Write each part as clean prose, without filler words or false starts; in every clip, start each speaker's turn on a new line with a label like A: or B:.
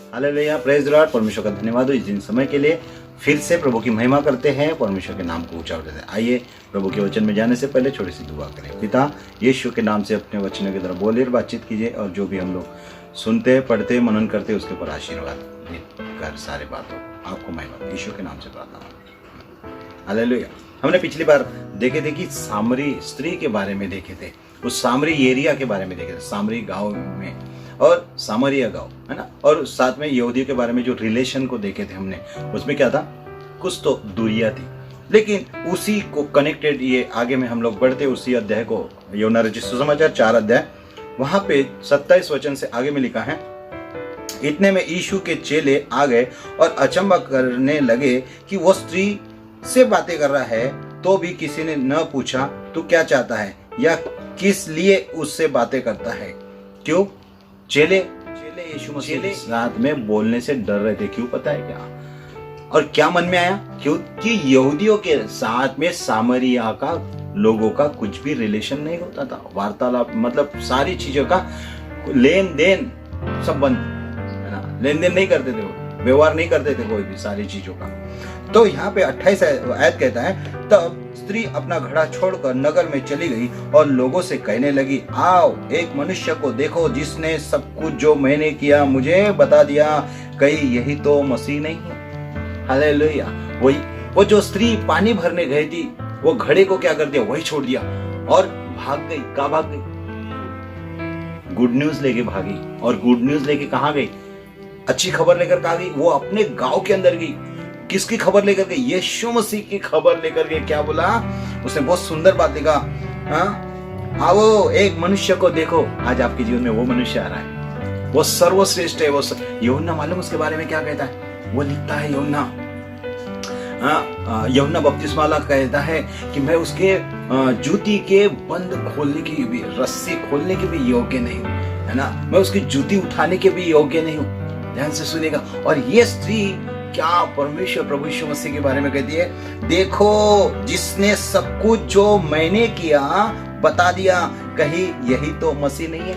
A: Hallelujah, praise the Lord. परमेश्वर का धन्यवाद हो इस दिन समय के लिए। फिर से प्रभु की महिमा करते हैं, परमेश्वर के नाम को ऊंचा उठाते हैं। आइए प्रभु के वचन में जाने से पहले छोटी सी दुआ करें। पिता यीशु के नाम से अपने वचनों की तरफ बोलिए और बातचीत कीजिए, और जो भी हम लोग सुनते पढ़ते मनन करते उसके ऊपर आशीर्वाद कर सारे बातों आपको महिमा यीशु के नाम से प्रार्थना। हालेलुया। हमने पिछली बार देखे थे कि सामरी स्त्री के बारे में देखे थे, उस सामरी एरिया के बारे में देखे थे, सामरी गांव में और सामरिया गांव, है ना। और साथ में यहूदियों के बारे में जो रिलेशन को देखे थे हमने, उसमें क्या था, कुछ तो दूरियां थी, लेकिन उसी को कनेक्टेड ये आगे में हम लोग बढ़ते उसी अध्याय को, यूहन्ना रचित सुसमाचार 4 अध्याय, वहां पे 27 वचन से आगे में लिखा है, इतने में यीशु के चेले आ गए और अचंभा करने लगे कि वो स्त्री से बातें कर रहा है, तो भी किसी ने न पूछा तू क्या चाहता है या किस लिए उससे बातें करता है। क्यों? चेले यीशु मसीह के साथ में बोलने से डर रहे थे। क्यों पता है क्या? और क्या मन में आया? क्योंकि यहूदियों के साथ में सामरिया का लोगों का कुछ भी रिलेशन नहीं होता था, वार्तालाप, मतलब सारी चीजों का लेन देन सब बंद, है ना। लेन देन नहीं करते थे, वो व्यवहार नहीं करते थे कोई भी सारी चीजों का। तो यहाँ पे 28 आयत कहता है, तब स्त्री अपना घड़ा छोड़कर नगर में चली गई और लोगों से कहने लगी, आओ एक मनुष्य को देखो जिसने सब कुछ जो मैंने किया मुझे बता दिया, कहीं यही तो मसीह नहीं है। हालेलुया। वही वो जो स्त्री पानी भरने गई थी, वो घड़े को क्या कर दिया, वही छोड़ दिया और भाग गई। कहाँ भाग गई? गुड न्यूज लेके भागी। और गुड न्यूज लेके कहाँ गई? अच्छी खबर लेकर कहाँ गई? वो अपने गांव के अंदर गई। किसकी खबर लेकर गई? यीशु मसीह की खबर लेकर गई। क्या बोला उसने? बहुत सुंदर बात लिखा, आओ एक मनुष्य को देखो। आज आपके जीवन में वो मनुष्य आ रहा है, वो सर्वश्रेष्ठ है। वो यूहन्ना, मालूम उसके बारे में क्या कहता है? वो लिखता है यूहन्ना बपतिस्माला कहता है कि मैं उसके जूती के बंद खोलने की भी, रस्सी खोलने के भी योग्य नहीं हूं, है ना। मैं उसकी जूती उठाने के भी योग्य नहीं हूं। ध्यान से सुनेगा। और ये स्त्री क्या परमेश्वर प्रभु यीशु मसीह के बारे में कहती है, देखो जिसने सब कुछ जो मैंने किया बता दिया, कहीं यही तो मसीह नहीं है।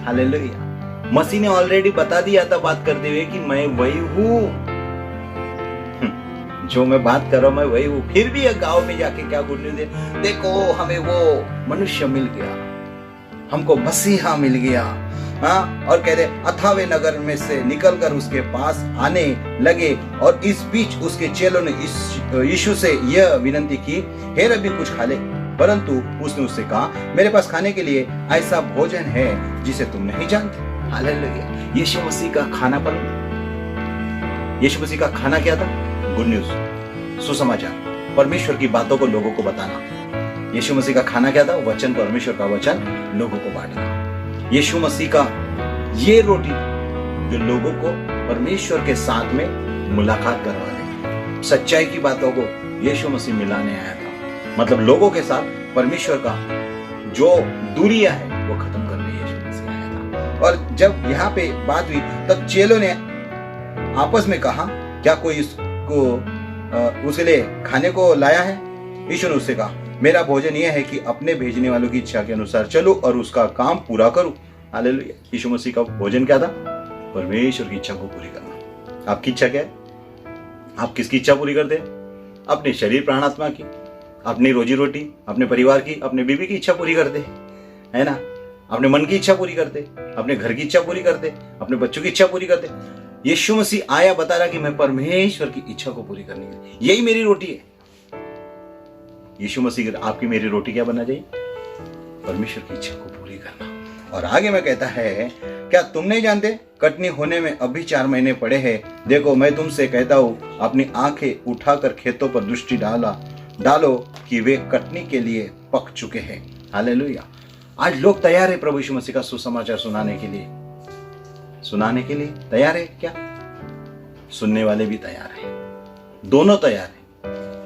A: हालेलुया। मसीह ने ऑलरेडी बता दिया था बात करते हुए कि मैं वही हूं, जो मैं बात कर रहा हूं मैं वही हूं। फिर भी ये गांव में जाके क्या गुड न्यूज़ है, देखो हमें वो मनुष्य मिल गया, हमको मसीहा मिल गया। और कहते अथावे नगर में से निकलकर उसके पास आने लगे, और इस बीच उसके चेलों ने यीशु से यह विनती की, हे रब्बी कुछ खा ले। परंतु उसने उससे कहा, मेरे पास खाने के लिए ऐसा भोजन है जिसे तुम नहीं जानते। हालेलुया। यीशु मसीह का खाना पर, यीशु मसीह का खाना क्या था? गुड न्यूज, सुसमाचार, परमेश्वर की बातों को लोगों को बताना। यीशु मसीह का खाना क्या था? वचन, परमेश्वर का वचन लोगों को बांटना। यीशु मसीह का ये रोटी जो लोगों को परमेश्वर के साथ में मुलाकात करवा दे, सच्चाई की बातों को यीशु मसीह मिलाने आया था। मतलब लोगों के साथ परमेश्वर का जो दूरियां है वो खत्म करने यीशु मसीह आया था। और जब यहाँ पे बात हुई तब चेलों ने आपस में कहा, क्या कोई इसको उसके लिए खाने को लाया है? यीशु ने उससे कहा, मेरा भोजन यह है कि अपने भेजने वालों की इच्छा के अनुसार चलूं और उसका काम पूरा करूं। हालेलुया। यीशु मसीह का भोजन क्या था? परमेश्वर की इच्छा को पूरी करना। आपकी इच्छा क्या है? आप किसकी इच्छा पूरी करते हैं? अपने शरीर प्राणात्मा की, अपनी रोजी रोटी, अपने परिवार की, अपने बीवी की इच्छा पूरी करते, है ना। अपने मन की इच्छा पूरी करते, अपने घर की इच्छा पूरी करते, अपने बच्चों की इच्छा पूरी करते। यीशु मसीह आया, बता रहा कि मैं परमेश्वर की इच्छा को पूरी करने के लिए, यही मेरी रोटी है। यीशु मसीह, आपकी मेरी रोटी क्या बनना चाहिए? परमेश्वर की इच्छा को पूरी करना। और आगे में कहता है, क्या तुम नहीं जानते कटनी होने में अभी 4 महीने पड़े हैं? देखो मैं तुमसे कहता हूं, अपनी आंखें उठाकर खेतों पर दृष्टि डालो कि वे कटनी के लिए पक चुके हैं। हालेलुया। आज लोग तैयार है प्रभु यीशु मसीह का सुसमाचार सुनाने के लिए तैयार है क्या? सुनने वाले भी तैयार है, दोनों तैयार है,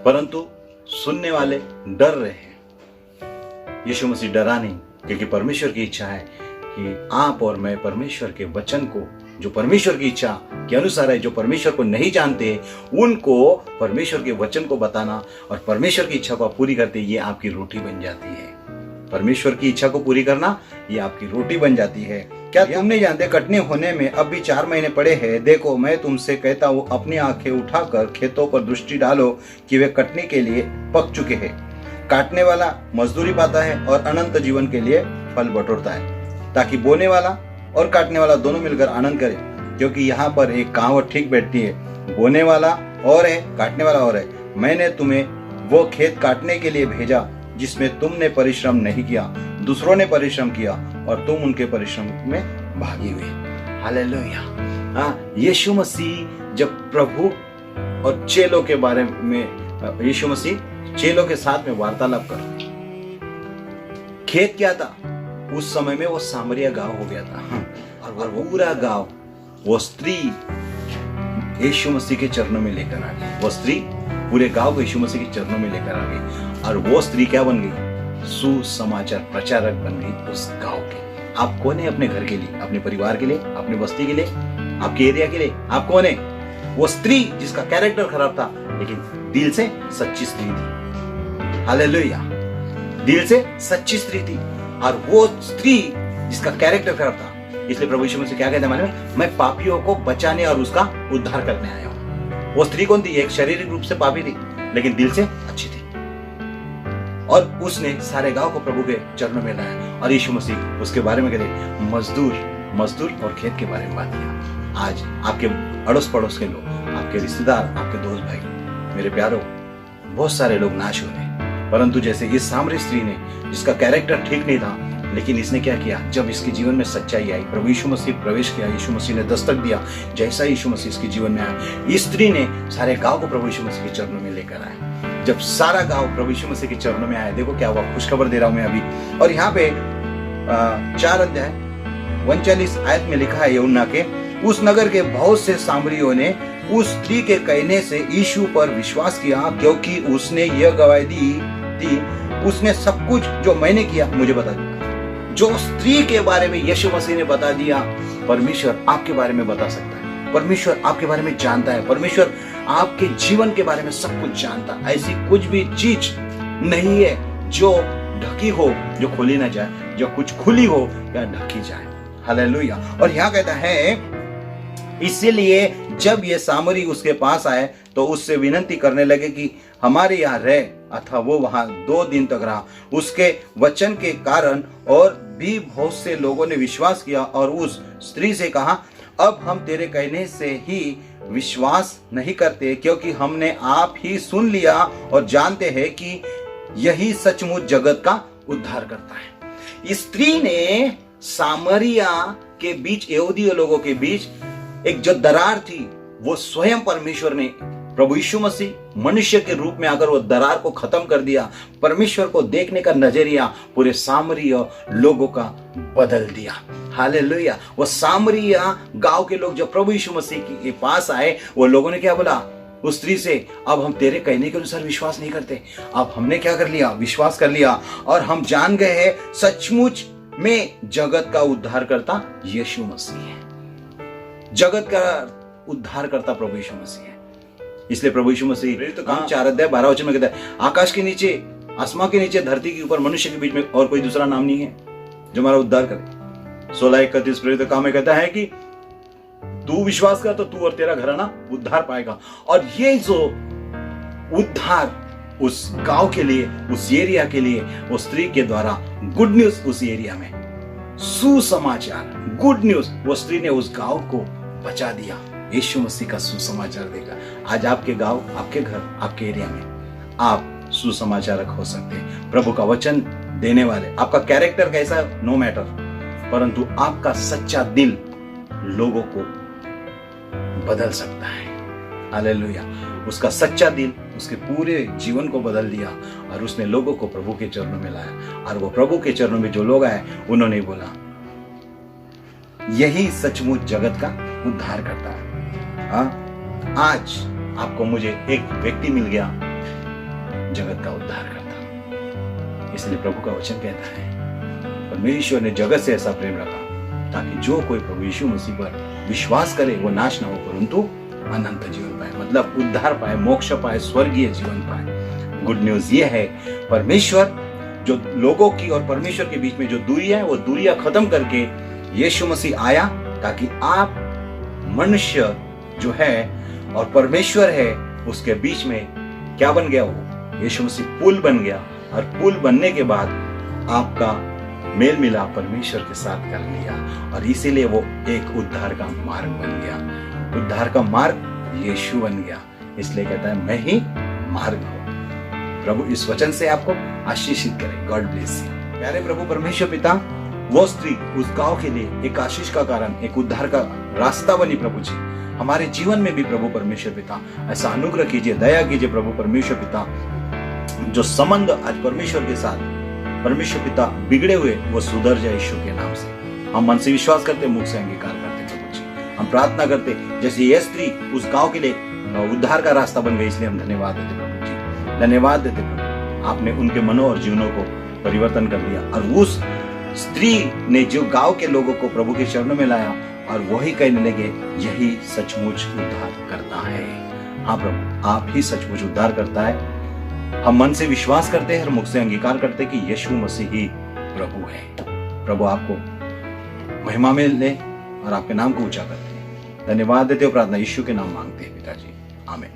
A: परंतु सुनने वाले डर रहे हैं। यीशु मसीह डरा नहीं, क्योंकि परमेश्वर की इच्छा है कि आप और मैं परमेश्वर के वचन को, जो परमेश्वर की इच्छा के अनुसार है, जो परमेश्वर को नहीं जानते उनको परमेश्वर के वचन को बताना और परमेश्वर की इच्छा को पूरी करते, ये आपकी रोटी बन जाती है। परमेश्वर की इच्छा को पूरी करना ये आपकी रोटी बन जाती है। क्या तुम नहीं जानते कटनी होने में अब भी 4 महीने पड़े हैं? देखो मैं तुमसे कहता हूँ, अपनी आंखें उठाकर खेतों पर दृष्टि डालो कि वे कटने के लिए पक चुके हैं। काटने वाला मजदूरी पाता है और अनंत जीवन के लिए फल बटोरता है, ताकि बोने वाला और काटने वाला दोनों मिलकर आनंद करे। क्योंकि यहाँ पर एक कहावत ठीक बैठती है, बोने वाला और है, काटने वाला और है। मैंने तुम्हें वो खेत काटने के लिए भेजा जिसमें तुमने परिश्रम नहीं किया, दूसरों ने परिश्रम किया और तुम उनके परिश्रम में भागी हुए। हालेलुया। यीशु मसीह जब प्रभु और चेलों के बारे में, यीशु मसीह चेलों के साथ में वार्तालाप कर, खेत क्या था उस समय में? वो सामरिया गांव हो गया था और वो पूरा गांव वो स्त्री यीशु मसीह के चरणों में लेकर आ गई। वो स्त्री पूरे गांव को यीशु मसीह के चरणों में लेकर आ गई और वो स्त्री क्या बन गई? सुसमाचार प्रचारक बन गई उस गांव के। आप कौन है अपने घर के लिए, अपने परिवार के लिए, अपनी बस्ती के लिए, आपके एरिया के लिए? आप कौन है? वो स्त्री जिसका कैरेक्टर खराब था लेकिन दिल से सच्ची स्त्री थी। हालेलुया। दिल से सच्ची स्त्री थी और वो स्त्री जिसका कैरेक्टर खराब था। इसलिए प्रभु यीशु मसीह क्या कहते हैं मालूम है? मैं पापियों को बचाने और उसका उद्धार करने आया हूं। वो स्त्री कौन थी? एक शारीरिक रूप से पापी थी लेकिन दिल से अच्छी थी और उसने सारे गांव को प्रभु के चरणों में लाया और यीशु मसीह उसके बारे में कहते मजदूर और खेत के बारे में बात किया। आज आपके अड़ोस पड़ोस के लोग, आपके रिश्तेदार, आपके दोस्त भाई, मेरे प्यारों, बहुत सारे लोग नाश हो रहे, परंतु जैसे इस सामरी स्त्री ने, जिसका कैरेक्टर ठीक नहीं था, लेकिन इसने क्या किया? जब इसके जीवन में सच्चाई आई, प्रभु यीशु मसीह प्रवेश किया, यीशु मसीह ने दस्तक दिया, जैसा यीशु मसीह इसके जीवन में आया, इस स्त्री ने सारे गांव को प्रभु यीशु मसीह के चरणों में लेकर आया। जब सारा गांव प्रभु यीशु मसीह के चरणों में आया, देखो क्या हुआ, खुशखबर दे रहा हूं मैं अभी। और यहाँ पे 4 अध्याय 39 आयत में लिखा है, यूहन्ना के उस नगर के बहुत से सामरियों ने उस स्त्री के कहने से यीशु पर विश्वास किया, क्योंकि उसने यह गवाही दी थी, उसने सब कुछ जो मैंने किया मुझे बता दिया। जो स्त्री के बारे में यीशु मसीह ने बता दिया, परमेश्वर आपके बारे में बता सकता है। परमेश्वर आपके बारे में जानता है। परमेश्वर आपके जीवन के बारे में सब कुछ जानता है। ऐसी कुछ भी चीज नहीं है जो ढकी हो, जो खोली ना जाए, जो कुछ खुली हो या ढकी जाए। हालेलुया। और यहाँ कहता है, इसीलिए जब ये सामरी उसके पास आए तो उससे विनती करने लगे कि हमारे यहाँ रह, अतः वो वहां 2 दिन तक रहा। उसके वचन के कारण और भी बहुत से लोगों ने विश्वास किया और उस स्त्री से कहा, अब हम तेरे कहने से ही विश्वास नहीं करते, क्योंकि हमने आप ही सुन लिया और जानते हैं कि यही सचमुच जगत का उद्धार करता है। इस स्त्री ने सामरिया के बीच, यहूदी लोगों के बीच एक जो दरार थी, वो स्वयं परमेश्वर ने, प्रभु यीशु मसीह मनुष्य के रूप में आकर वो दरार को खत्म कर दिया। परमेश्वर को देखने का नजरिया पूरे सामरिया लोगों का बदल दिया। हालेलुया। वो सामरिया गांव के लोग जब प्रभु यीशु मसीह के पास आए, वो लोगों ने क्या बोला उस स्त्री से, अब हम तेरे कहने के अनुसार विश्वास नहीं करते, अब हमने क्या कर लिया? विश्वास कर लिया और हम जान गए हैं सचमुच में जगत का उद्धार करता यीशु मसीह है। जगत का उद्धार करता प्रभु यीशु मसीह है। इसलिए प्रभु यीशु मसीह तो 4 अध्याय 12 वचन में कहता है, आकाश के नीचे, आसमां के नीचे, धरती के ऊपर, मनुष्य के बीच में और कोई दूसरा नाम नहीं है जो हमारा उद्धार करे। 16:31 प्रेरित काम में कहता है कि तू विश्वास कर तो तू और तेरा घराना उद्धार पाएगा। और ये जो उद्धार उस गांव के लिए, उस एरिया के लिए, उस स्त्री के द्वारा गुड न्यूज उस एरिया में, सुसमाचार, गुड न्यूज, वो स्त्री ने उस गांव को बचा दिया। यीशु मसीह का सुसमाचार देगा। आज आपके गांव, आपके घर, आपके एरिया में आप सुसमाचारक हो सकते हैं, प्रभु का वचन देने वाले। आपका कैरेक्टर कैसा नो मैटर, परंतु आपका सच्चा दिल लोगों को बदल सकता है। हालेलुया। उसका सच्चा दिल उसके पूरे जीवन को बदल दिया और उसने लोगों को प्रभु के चरणों में लाया। और वो प्रभु के चरणों में जो लोग आए, उन्होंने बोला, यही सचमुच जगत का उद्धार करता है। आज आपको मुझे एक व्यक्ति मिल गया, जगत का उद्धार करता। इसलिए प्रभु का वचन कहता है, परमेश्वर ने जगत से ऐसा प्रेम रखा ताकि जो कोई प्रभु यीशु मसीह पर विश्वास करे वो नाश न हो, परंतु अनंत जीवन पाए, मतलब उद्धार पाए, मोक्ष पाए, स्वर्गीय जीवन पाए। गुड न्यूज ये है, परमेश्वर जो लोगों की और परमेश्वर के बीच में जो दूरी है, वो दूरियां खत्म करके यीशु मसीह आया ताकि आप मनुष्य जो है और परमेश्वर है उसके बीच में क्या बन गया, वो यीशु मसीह पुल बन गया। और पुल बनने के बाद आपका मेल मिलाप परमेश्वर के साथ कर लिया, और इसीलिए वो एक उद्धार का मार्ग बन गया। उद्धार का मार्ग यीशु बन गया, इसलिए कहता है मैं ही मार्ग हूं। प्रभु इस वचन से आपको आशीषित करे। God bless you. प्यारे प्रभु परमेश्वर पिता, वो स्त्री उस गांव के लिए एक आशीष का कारण, एक उद्धार का रास्ता बनी। प्रभु जी हमारे जीवन में भी प्रभु परमेश्वर पिता ऐसा अनुग्रह कीजिए, दया कीजिए प्रभु परमेश्वर पिता। जो संबंध आज परमेश्वर के साथ परमेश्वर पिता बिगड़े हुए वो सुधर जाए यीशु के नाम से। हम मन से विश्वास करते, मुख से अंगीकार करते प्रभु जी। हम प्रार्थना करते जैसे ये स्त्री उस गांव के लिए उद्धार का रास्ता बन गई, इसलिए हम धन्यवाद देते प्रभु जी, धन्यवाद देते प्रभु। आपने उनके मनों और जीवनों को परिवर्तन कर दिया, और उस स्त्री ने जो गांव के लोगों को प्रभु के चरणों में लाया, और वही कहने लगे यही सचमुच उद्धार करता है। हाँ प्रभु, आप ही सचमुच उद्धार करता है। हम मन से विश्वास करते हैं और मुख से अंगीकार करते हैं कि यीशु मसीह ही प्रभु है। प्रभु आपको महिमा में ले और आपके नाम को ऊंचा करते हैं। धन्यवाद देते हो, प्रार्थना यीशु के नाम मांगते हैं पिताजी, आमीन।